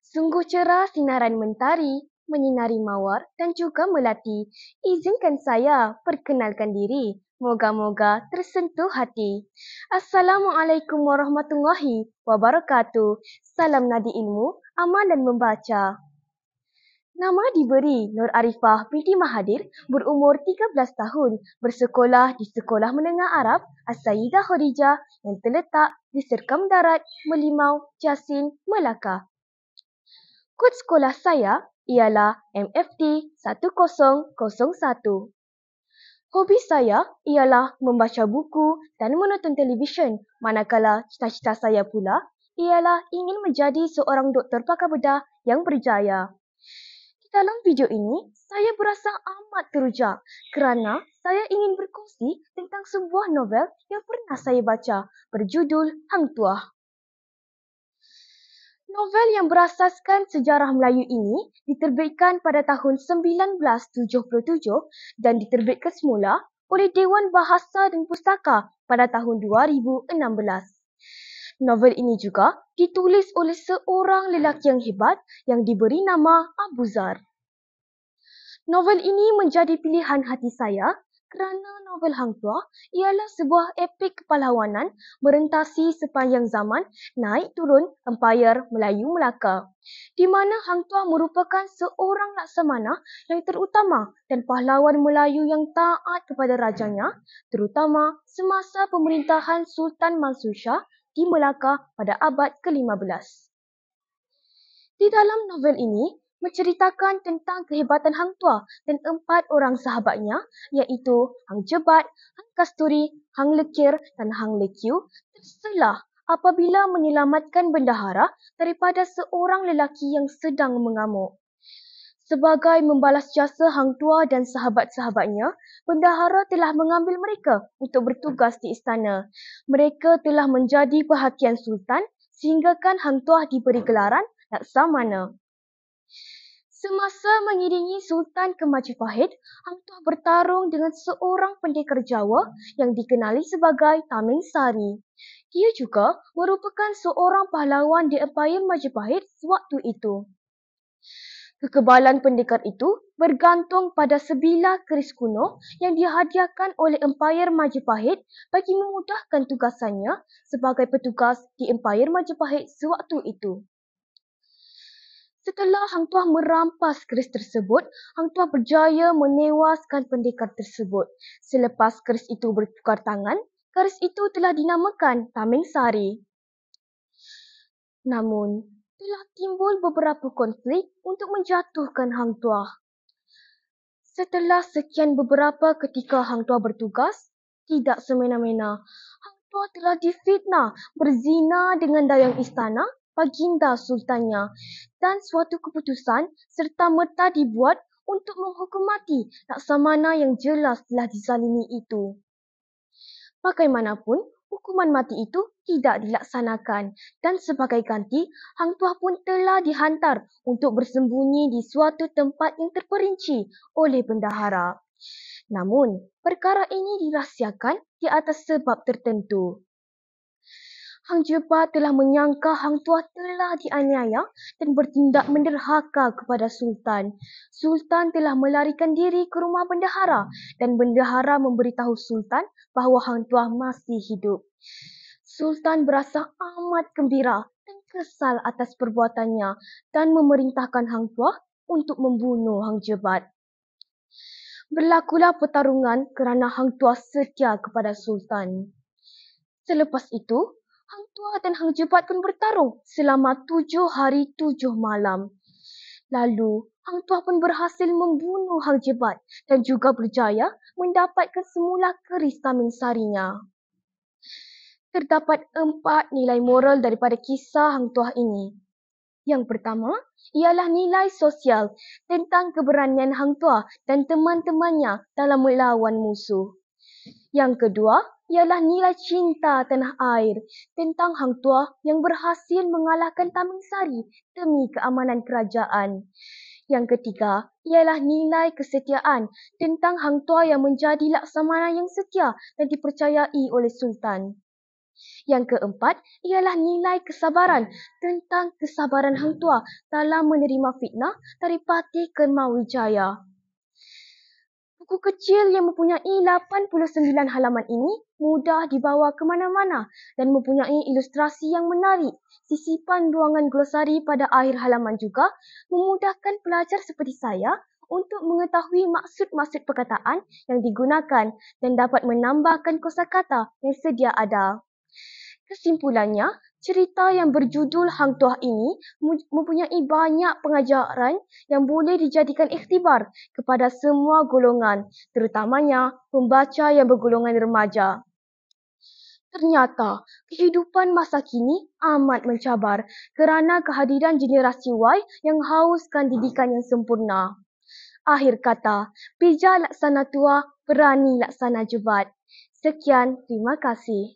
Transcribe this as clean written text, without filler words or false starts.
Sungguh cerah sinaran mentari, menyinari mawar dan juga melati. Izinkan saya perkenalkan diri. Moga-moga tersentuh hati. Assalamualaikum warahmatullahi wabarakatuh. Salam nadi ilmu, amal dan membaca. Nama diberi Nur Arifah binti Mahathir, berumur 13 tahun, bersekolah di Sekolah Menengah Arab As-Sayyidah Khadijah yang terletak di Serkam Darat, Melimau, Jasin, Melaka. Kod sekolah saya ialah MFT 1001. Hobi saya ialah membaca buku dan menonton televisyen, manakala cita-cita saya pula ialah ingin menjadi seorang doktor pakar bedah yang berjaya. Di dalam video ini, saya berasa amat teruja kerana saya ingin berkongsi tentang sebuah novel yang pernah saya baca berjudul Hang Tuah. Novel yang berasaskan sejarah Melayu ini diterbitkan pada tahun 1977 dan diterbitkan semula oleh Dewan Bahasa dan Pustaka pada tahun 2016. Novel ini juga ditulis oleh seorang lelaki yang hebat yang diberi nama Abu Zar. Novel ini menjadi pilihan hati saya kerana novel Hang Tuah ialah sebuah epik kepahlawanan merentasi sepanjang zaman naik turun Empayar Melayu Melaka, di mana Hang Tuah merupakan seorang laksamana yang terutama dan pahlawan Melayu yang taat kepada rajanya, terutama semasa pemerintahan Sultan Mansur Shah di Melaka pada abad ke-15. Di dalam novel ini, menceritakan tentang kehebatan Hang Tuah dan 4 orang sahabatnya iaitu Hang Jebat, Hang Kasturi, Hang Lekir dan Hang Lekiu terselah apabila menyelamatkan bendahara daripada seorang lelaki yang sedang mengamuk. Sebagai membalas jasa Hang Tuah dan sahabat-sahabatnya, bendahara telah mengambil mereka untuk bertugas di istana. Mereka telah menjadi perhatian Sultan sehinggakan Hang Tuah diberi gelaran Laksamana. Semasa mengiringi Sultan ke Majapahit, Hang Tuah bertarung dengan seorang pendekar Jawa yang dikenali sebagai Tameng Sari. Dia juga merupakan seorang pahlawan di Empayar Majapahit sewaktu itu. Kekebalan pendekar itu bergantung pada sebilah keris kuno yang dihadiahkan oleh Empayar Majapahit bagi memudahkan tugasannya sebagai petugas di Empayar Majapahit sewaktu itu. Setelah Hang Tuah merampas keris tersebut, Hang Tuah berjaya menewaskan pendekar tersebut. Selepas keris itu bertukar tangan, keris itu telah dinamakan Tameng Sari. Namun, telah timbul beberapa konflik untuk menjatuhkan Hang Tuah. Setelah sekian beberapa ketika Hang Tuah bertugas, tidak semena-mena, Hang Tuah telah difitnah berzina dengan dayang istana baginda sultannya dan suatu keputusan serta merta dibuat untuk menghukum mati laksamana yang jelas telah dizalimi itu. Bagaimanapun, hukuman mati itu tidak dilaksanakan dan sebagai ganti, Hang Tuah pun telah dihantar untuk bersembunyi di suatu tempat yang terperinci oleh bendahara. Namun, perkara ini dirahsiakan di atas sebab tertentu. Hang Jebat telah menyangka Hang Tuah telah dianiaya dan bertindak menderhaka kepada Sultan. Sultan telah melarikan diri ke rumah bendahara dan bendahara memberitahu Sultan bahawa Hang Tuah masih hidup. Sultan berasa amat gembira dan kesal atas perbuatannya dan memerintahkan Hang Tuah untuk membunuh Hang Jebat. Berlakulah pertarungan kerana Hang Tuah setia kepada Sultan. Selepas itu, Hang Tuah dan Hang Jebat pun bertarung selama 7 hari 7 malam. Lalu, Hang Tuah pun berhasil membunuh Hang Jebat dan juga berjaya mendapatkan semula keris Tameng Sarinya. Terdapat 4 nilai moral daripada kisah Hang Tuah ini. Yang pertama ialah nilai sosial tentang keberanian Hang Tuah dan teman-temannya dalam melawan musuh. Yang kedua ialah nilai cinta tanah air tentang Hang Tuah yang berhasil mengalahkan Tameng Sari demi keamanan kerajaan. Yang ketiga ialah nilai kesetiaan tentang Hang Tuah yang menjadi laksamana yang setia dan dipercayai oleh Sultan. Yang keempat ialah nilai kesabaran tentang kesabaran Hang Tuah dalam menerima fitnah dari Patih Kermawijaya. Buku kecil yang mempunyai 89 halaman ini mudah dibawa ke mana-mana dan mempunyai ilustrasi yang menarik. Sisipan ruangan glosari pada akhir halaman juga memudahkan pelajar seperti saya untuk mengetahui maksud-maksud perkataan yang digunakan dan dapat menambahkan kosakata yang sedia ada. Kesimpulannya, cerita yang berjudul Hang Tuah ini mempunyai banyak pengajaran yang boleh dijadikan ikhtibar kepada semua golongan, terutamanya pembaca yang bergolongan remaja. Ternyata, kehidupan masa kini amat mencabar kerana kehadiran generasi Y yang hauskan didikan yang sempurna. Akhir kata, bijak laksana tua, berani laksana jebat. Sekian, terima kasih.